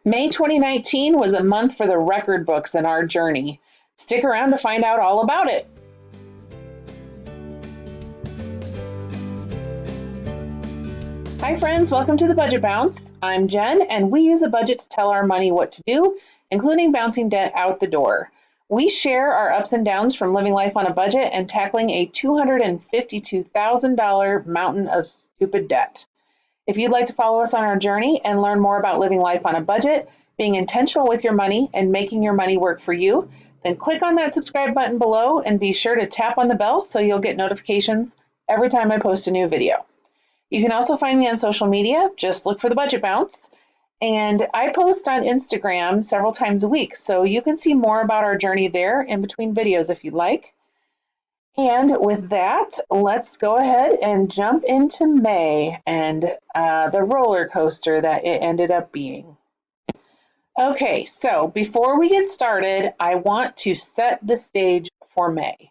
May 2019 was a month for the record books in our journey. Stick around to find out all about it. Hi friends, welcome to the Budget Bounce. I'm Jen, and we use a budget to tell our money what to do, including bouncing debt out the door. We share our ups and downs from living life on a budget and tackling a $252,000 mountain of stupid debt. If you'd like to follow us on our journey and learn more about living life on a budget, being intentional with your money, and making your money work for you, then click on that subscribe button below and be sure to tap on the bell so you'll get notifications every time I post a new video. You can also find me on social media. Just look for the Budget Bounce. And I post on Instagram several times a week, so you can see more about our journey there in between videos if you'd like. And with that, let's go ahead and jump into May and the roller coaster that it ended up being. Okay, so before we get started, I want to set the stage for May.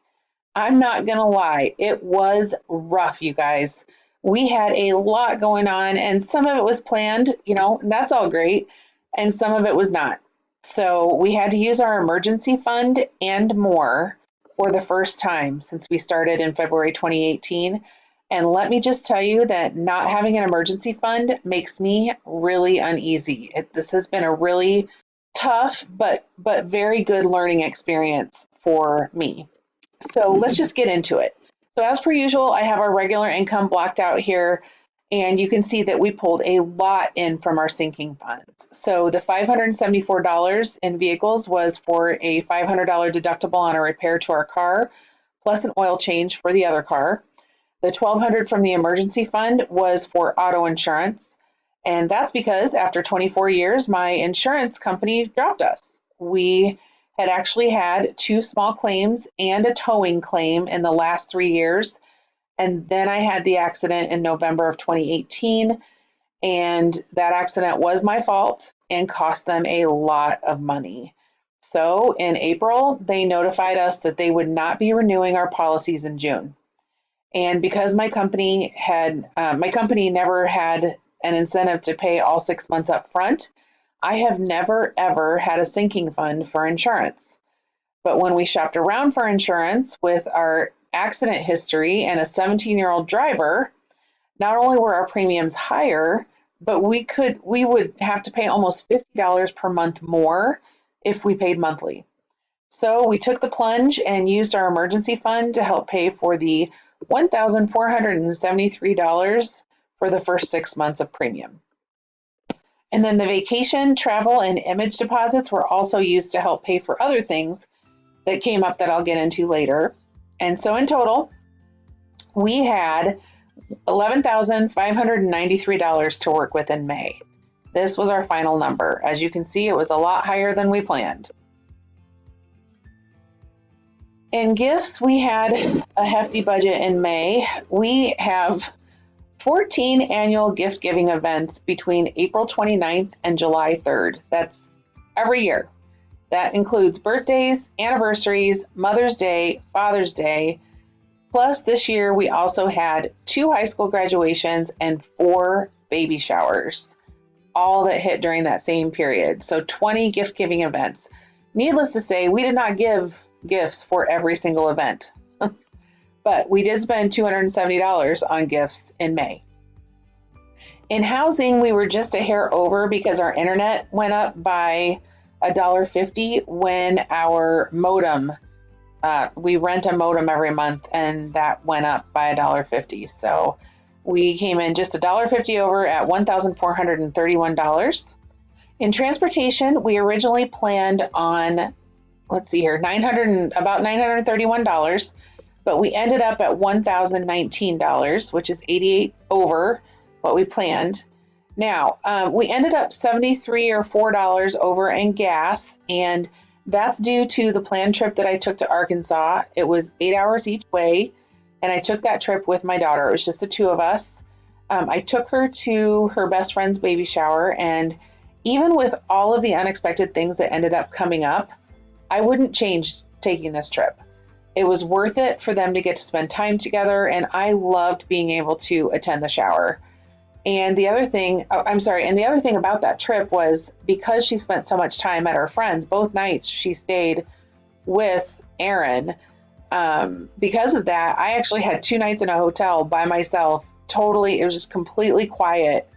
I'm not gonna lie, it was rough, you guys. We had a lot going on, and some of it was planned, and that's all great, and some of it was not. So we had to use our emergency fund and more for the first time since we started in February 2018. And let me just tell you that not having an emergency fund makes me really uneasy. This has been a really tough but very good learning experience for me. So let's just get into it. So as per usual, I have our regular income blocked out here, and you can see that we pulled a lot in from our sinking funds. So the $574 in vehicles was for a $500 deductible on a repair to our car, plus an oil change for the other car. The $1,200 from the emergency fund was for auto insurance, and that's because after 24 years, my insurance company dropped us. We had actually had 2 small claims and a towing claim in the last 3 years. And then I had the accident in November of 2018. And that accident was my fault and cost them a lot of money. So in April, they notified us that they would not be renewing our policies in June. And because my company never had an incentive to pay all 6 months up front, I have never, ever had a sinking fund for insurance. But when we shopped around for insurance with our accident history and a 17-year-old driver, not only were our premiums higher, but we would have to pay almost $50 per month more if we paid monthly. So we took the plunge and used our emergency fund to help pay for the $1,473 for the first 6 months of premium. And then the vacation, travel, and image deposits were also used to help pay for other things that came up that I'll get into later. And so in total, we had $11,593 to work with in May. This was our final number. As you can see, it was a lot higher than we planned. In gifts, we had a hefty budget in May. We have 14 annual gift giving events between April 29th and July 3rd. That's every year. That includes birthdays, anniversaries, Mother's Day, Father's Day. Plus this year we also had 2 high school graduations and 4 baby showers, all that hit during that same period. So 20 gift giving events. Needless to say, we did not give gifts for every single event. But we did spend $270 on gifts in May. In housing, we were just a hair over because our internet went up by $1.50 when our modem, we rent a modem every month, and that went up by $1.50. So we came in just $1.50 over at $1,431. In transportation, we originally planned on, let's see here, about $931. But we ended up at $1,019, which is $88 over what we planned. Now, we ended up $73 or $4 over in gas, and that's due to the planned trip that I took to Arkansas. It was 8 hours each way, and I took that trip with my daughter. It was just the 2 of us. I took her to her best friend's baby shower, and even with all of the unexpected things that ended up coming up, I wouldn't change taking this trip. It was worth it for them to get to spend time together, and I loved being able to attend the shower. And the other thing, oh, I'm sorry, and the other thing about that trip was because she spent so much time at her friends, both nights she stayed with Aaron. Because of that, I actually had 2 nights in a hotel by myself. Totally, it was just completely quiet.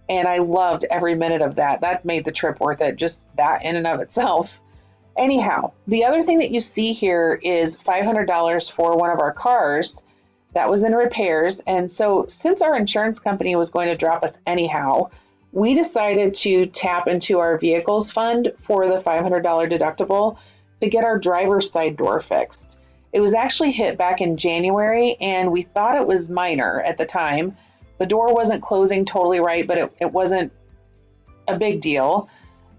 And I loved every minute of that. That made the trip worth it, just that in and of itself. Anyhow, the other thing that you see here is $500 for one of our cars that was in repairs. And so, since our insurance company was going to drop us anyhow, we decided to tap into our vehicles fund for the $500 deductible to get our driver's side door fixed. It was actually hit back in January, and we thought it was minor at the time. The door wasn't closing totally right, but it wasn't a big deal.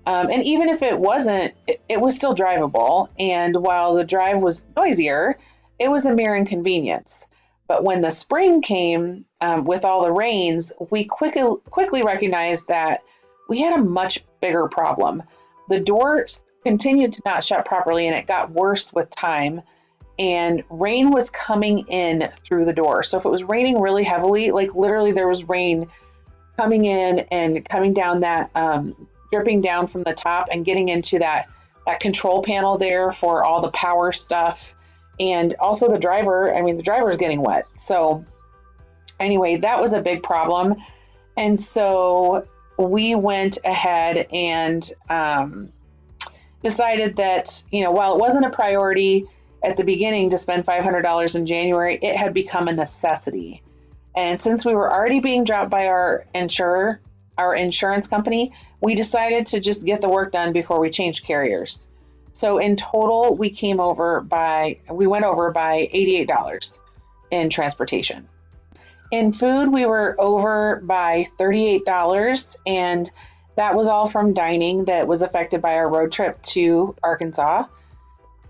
And even if it wasn't, it was still drivable. And while the drive was noisier, it was a mere inconvenience. But when the spring came with all the rains, we quickly recognized that we had a much bigger problem. The doors continued to not shut properly, and it got worse with time. And rain was coming in through the door. So if it was raining really heavily, like literally there was rain coming in and coming down that, dripping down from the top and getting into that control panel there for all the power stuff. And also the driver is getting wet. So anyway, that was a big problem. And so we went ahead and decided that, while it wasn't a priority at the beginning to spend $500 in January, it had become a necessity. And since we were already being dropped by our insurance company, we decided to just get the work done before we changed carriers. So in total, we went over by $88 in transportation. In food, we were over by $38, and that was all from dining that was affected by our road trip to Arkansas.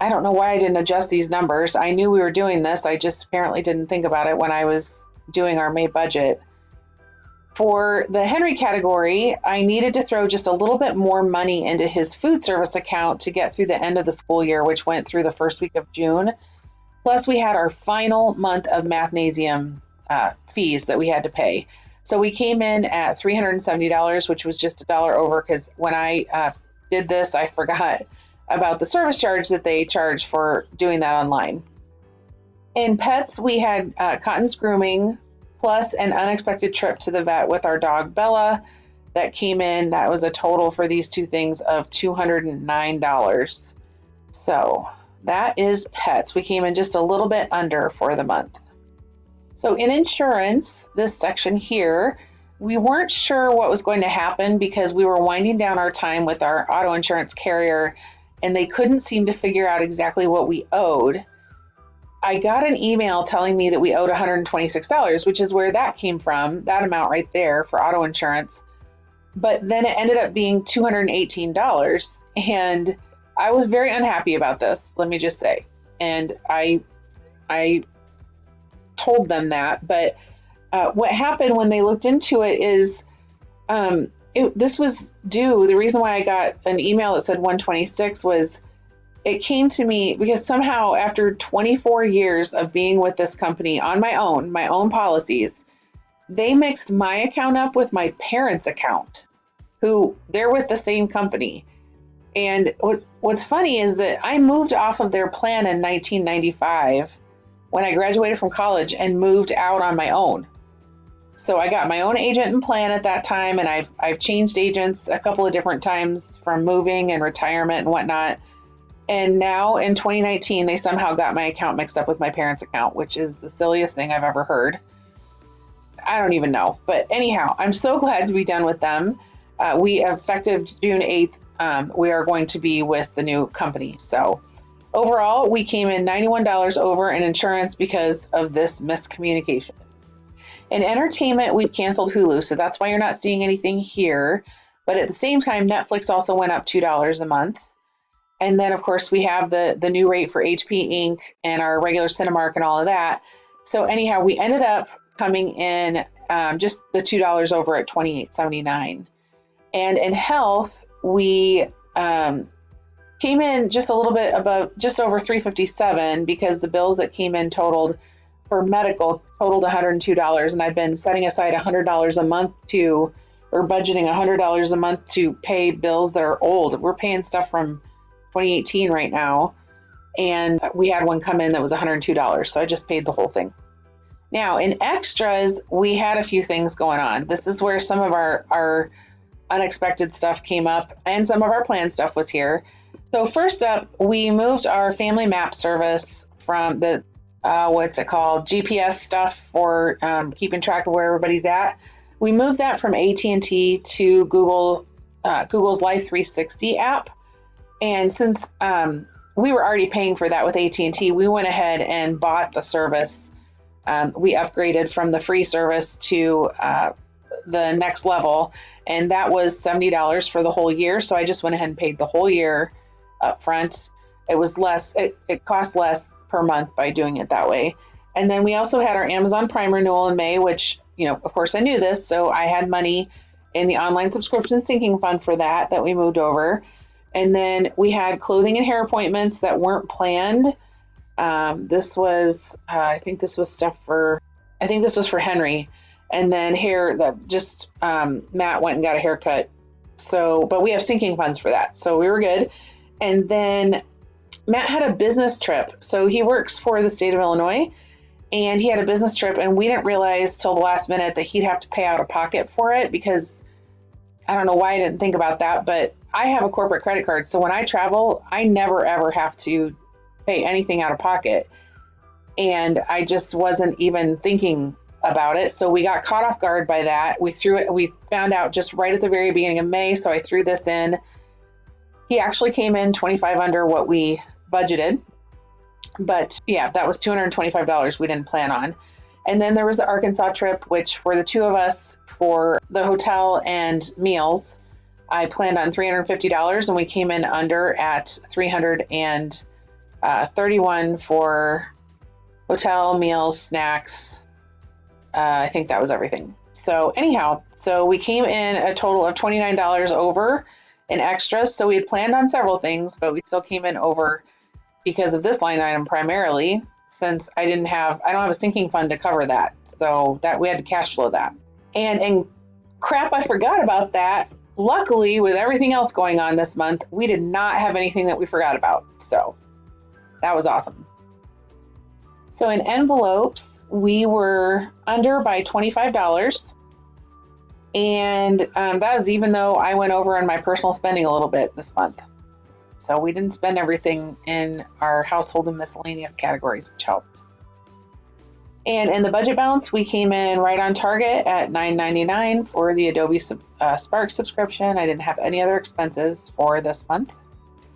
I don't know why I didn't adjust these numbers. I knew we were doing this. I just apparently didn't think about it when I was doing our May budget. For the Henry category, I needed to throw just a little bit more money into his food service account to get through the end of the school year, which went through the first week of June. Plus, we had our final month of mathnasium fees that we had to pay. So we came in at $370, which was just $1 over, because when I did this, I forgot about the service charge that they charge for doing that online. In pets, we had Cotton's grooming, plus an unexpected trip to the vet with our dog Bella that came in. That was a total for these two things of $209. So that is pets. We came in just a little bit under for the month. So in insurance, this section here, we weren't sure what was going to happen because we were winding down our time with our auto insurance carrier, and they couldn't seem to figure out exactly what we owed. I got an email telling me that we owed $126, which is where that came from, that amount right there for auto insurance. But then it ended up being $218, and I was very unhappy about this, let me just say. And I told them that, but what happened when they looked into it is this was due. The reason why I got an email that said 126 was it came to me because somehow after 24 years of being with this company on my own policies, they mixed my account up with my parents' account, who they're with the same company. And what's funny is that I moved off of their plan in 1995 when I graduated from college and moved out on my own. So I got my own agent and plan at that time, and I've changed agents a couple of different times from moving and retirement and whatnot. And now in 2019, they somehow got my account mixed up with my parents' account, which is the silliest thing I've ever heard. I don't even know. But anyhow, I'm so glad to be done with them. We, effective June 8th, we are going to be with the new company. So overall, we came in $91 over in insurance because of this miscommunication. In entertainment, we've canceled Hulu, so that's why you're not seeing anything here. But at the same time, Netflix also went up $2 a month. And then, of course, we have the new rate for HP Inc. and our regular Cinemark and all of that. So anyhow, we ended up coming in just the $2 over at $28.79. And in health, we came in just a little bit above, just over $357 because the bills that came in totaled for medical totaled $102, and I've been setting aside $100 a month or budgeting $100 a month to pay bills that are old. We're paying stuff from 2018 right now, and we had one come in that was $102, so I just paid the whole thing. Now, in extras, we had a few things going on. This is where some of our unexpected stuff came up, and some of our planned stuff was here. So first up, we moved our family map service from the what's it called, GPS stuff for keeping track of where everybody's at. We moved that from AT&T to Google's Life 360 app. And since we were already paying for that with AT&T, we went ahead and bought the service. We upgraded from the free service to the next level, and that was $70 for the whole year. So I just went ahead and paid the whole year up front. It was less, it cost less per month by doing it that way. And then we also had our Amazon Prime renewal in May, which, you know, of course I knew this, so I had money in the online subscription sinking fund for that we moved over. And then we had clothing and hair appointments that weren't planned. This was, I think this was for Henry. And then hair that just, Matt went and got a haircut. So, but we have sinking funds for that. So we were good. And then Matt had a business trip. So he works for the state of Illinois, and he had a business trip, and we didn't realize till the last minute that he'd have to pay out of pocket for it, because I don't know why I didn't think about that, but I have a corporate credit card. So when I travel, I never ever have to pay anything out of pocket. And I just wasn't even thinking about it. So we got caught off guard by that. We found out just right at the very beginning of May. So I threw this in. He actually came in 25 under what we budgeted. But yeah, that was $225 we didn't plan on. And then there was the Arkansas trip, which for the two of us, for the hotel and meals, I planned on $350, and we came in under at $331 for hotel, meals, snacks. I think that was everything. So anyhow, so we came in a total of $29 over in extras. So we had planned on several things, but we still came in over because of this line item primarily, since I don't have a sinking fund to cover that. So that we had to cash flow that. And crap, I forgot about that. Luckily, with everything else going on this month, we did not have anything that we forgot about. So that was awesome. So in envelopes, we were under by $25. And that was even though I went over on my personal spending a little bit this month. So we didn't spend everything in our household and miscellaneous categories, which helped. And in the budget balance, we came in right on target at $9.99 for the Adobe Spark subscription. I didn't have any other expenses for this month.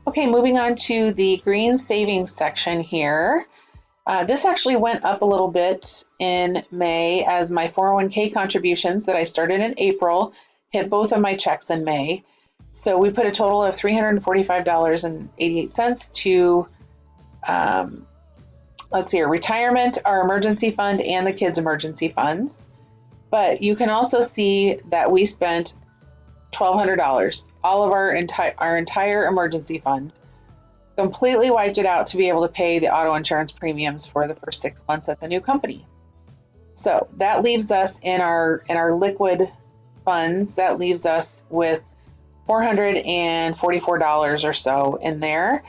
Okay, moving on to the green savings section here. This actually went up a little bit in May as my 401k contributions that I started in April hit both of my checks in May. So we put a total of $345.88 to, let's see here, retirement, our emergency fund, and the kids' emergency funds. But you can also see that we spent $1,200, all of our entire emergency fund. Completely wiped it out to be able to pay the auto insurance premiums for the first 6 months at the new company. So that leaves us in our liquid funds, that leaves us with $444 or so in there.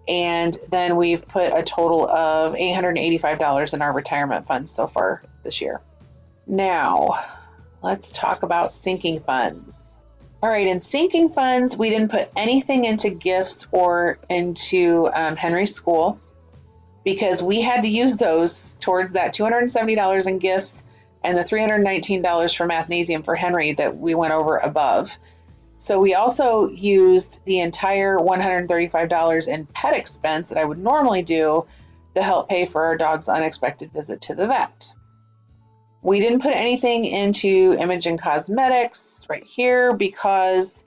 And then we've put a total of $885 in our retirement funds so far this year. Now, let's talk about sinking funds. All right, in sinking funds, we didn't put anything into gifts or into Henry's school, because we had to use those towards that $270 in gifts and the $319 for mathnasium for Henry that we went over above. So we also used the entire $135 in pet expense that I would normally do to help pay for our dog's unexpected visit to the vet. We didn't put anything into image and cosmetics right here because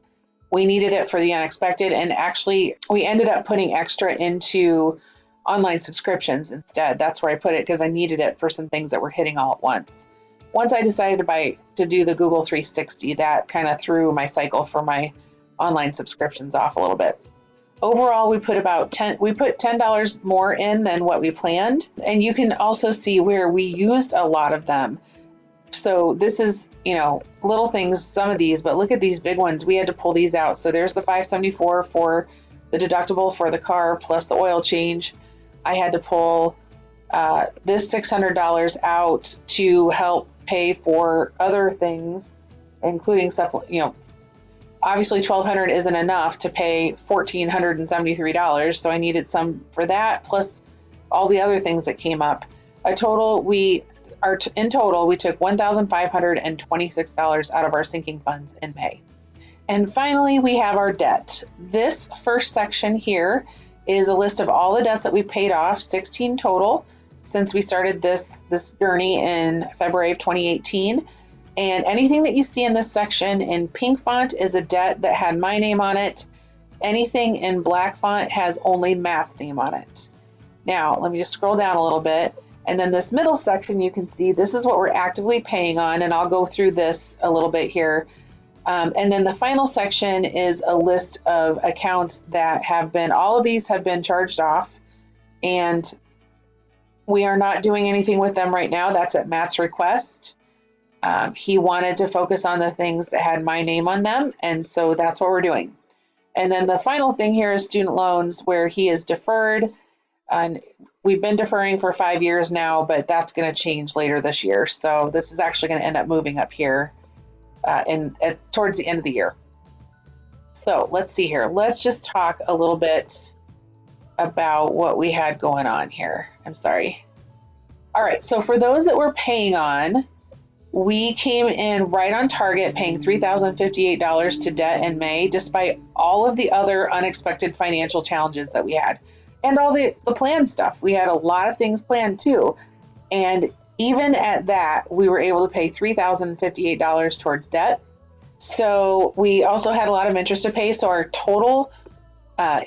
we needed it for the unexpected, and actually we ended up putting extra into online subscriptions instead. That's where I put it because I needed it for some things that were hitting all at once. Once I decided to do the Google 360, that kind of threw my cycle for my online subscriptions off a little bit. Overall, we put $10 more in than what we planned. And you can also see where we used a lot of them. So this is, little things, some of these, but look at these big ones. We had to pull these out. So there's the $574 for the deductible for the car plus the oil change. I had to pull this $600 out to help pay for other things, including stuff, obviously $1,200 isn't enough to pay $1,473. So I needed some for that, plus all the other things that came up. In total, we took $1,526 out of our sinking funds in May. And finally, we have our debt. This first section here is a list of all the debts that we paid off, 16 total, since we started this journey in February of 2018. And anything that you see in this section in pink font is a debt that had my name on it. Anything in black font has only Matt's name on it. Now, let me just scroll down a little bit. And then this middle section, you can see this is what we're actively paying on, and I'll go through this a little bit here. And then the final section is a list of accounts that all of these have been charged off, and we are not doing anything with them right now. That's at Matt's request. He wanted to focus on the things that had my name on them, and so that's what we're doing. And then the final thing here is student loans, where he is deferred, and we've been deferring for 5 years now, but that's going to change later this year. So this is actually going to end up moving up here towards the end of the year. So let's see here. Let's just talk a little bit about what we had going on here. I'm sorry. All right. So for those that we're paying on, we came in right on target, paying $3,058 to debt in May, despite all of the other unexpected financial challenges that we had. And all the planned stuff. We had a lot of things planned too. And even at that, we were able to pay $3,058 towards debt. So we also had a lot of interest to pay. So our total our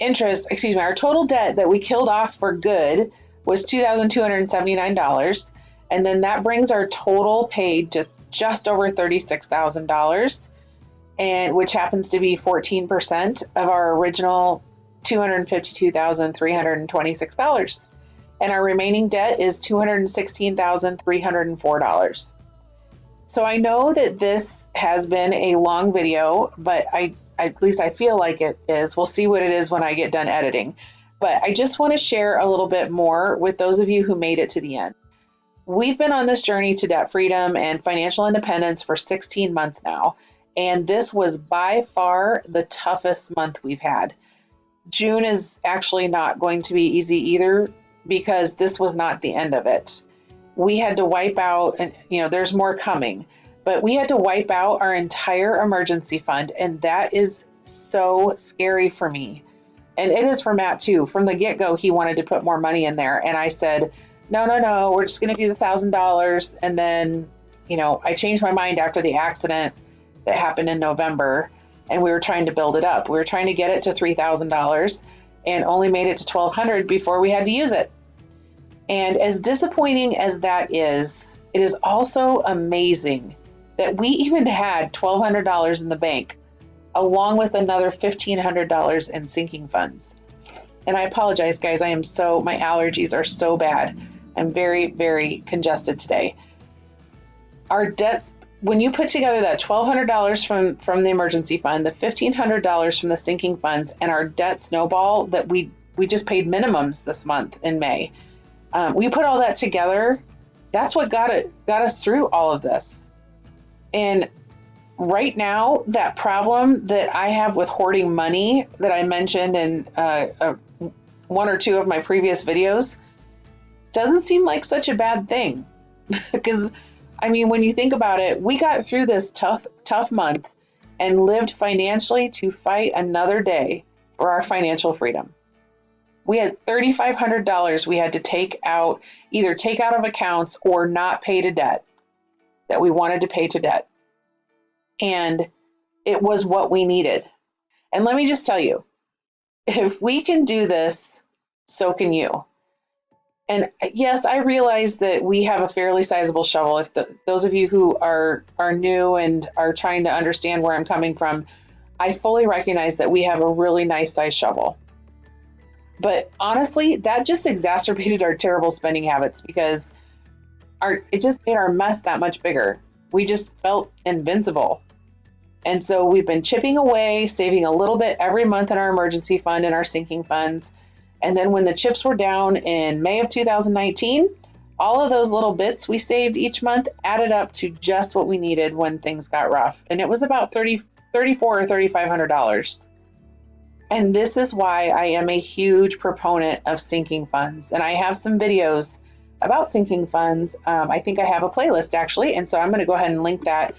total debt that we killed off for good was $2,279. And then that brings our total paid to just over $36,000, and which happens to be 14% of our original $252,326. And our remaining debt is $216,304. So I know that this has been a long video, but at least I feel like it is. We'll see what it is when I get done editing. But I just want to share a little bit more with those of you who made it to the end. We've been on this journey to debt freedom and financial independence for 16 months now, and this was by far the toughest month we've had. June is actually not going to be easy either, because this was not the end of it. We had to wipe out, and there's more coming, but we had to wipe out our entire emergency fund, and that is so scary for me. And it is for Matt too. From the get-go, he wanted to put more money in there, and I said, no, we're just going to do the $1,000. And then, I changed my mind after the accident that happened in November, and we were trying to build it up. We were trying to get it to $3,000 and only made it to $1,200 before we had to use it. And as disappointing as that is, it is also amazing that we even had $1,200 in the bank, along with another $1,500 in sinking funds. And I apologize, guys. my allergies are so bad. I'm very, very congested today. Our debts, when you put together that $1,200 from the emergency fund, the $1,500 from the sinking funds, and our debt snowball that we just paid minimums this month in May, we put all that together. That's what got us through all of this. And right now, that problem that I have with hoarding money that I mentioned in one or two of my previous videos doesn't seem like such a bad thing. Because, when you think about it, we got through this tough month and lived financially to fight another day for our financial freedom. We had $3,500 we had to either take out of accounts or not pay to debt that we wanted to pay to debt. And it was what we needed. And let me just tell you, if we can do this, so can you. And yes, I realize that we have a fairly sizable shovel. If those of you who are new and are trying to understand where I'm coming from, I fully recognize that we have a really nice size shovel. But honestly, that just exacerbated our terrible spending habits because it just made our mess that much bigger. We just felt invincible. And so we've been chipping away, saving a little bit every month in our emergency fund and our sinking funds. And then when the chips were down in May of 2019, all of those little bits we saved each month added up to just what we needed when things got rough. And it was about $34 or $3,500. And this is why I am a huge proponent of sinking funds. And I have some videos about sinking funds. I think I have a playlist actually. And so I'm going to go ahead and link that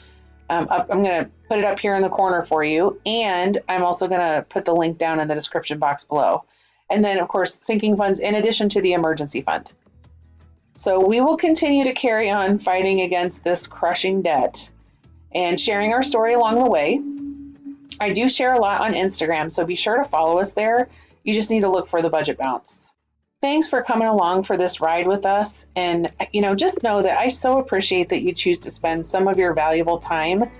up. I'm going to put it up here in the corner for you. And I'm also going to put the link down in the description box below. And then of course, sinking funds in addition to the emergency fund. So we will continue to carry on fighting against this crushing debt and sharing our story along the way. I do share a lot on Instagram, so be sure to follow us there. You just need to look for the Budget Bounce. Thanks for coming along for this ride with us. And, just know that I so appreciate that you choose to spend some of your valuable time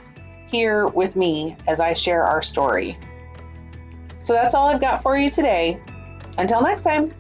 here with me as I share our story. So that's all I've got for you today. Until next time.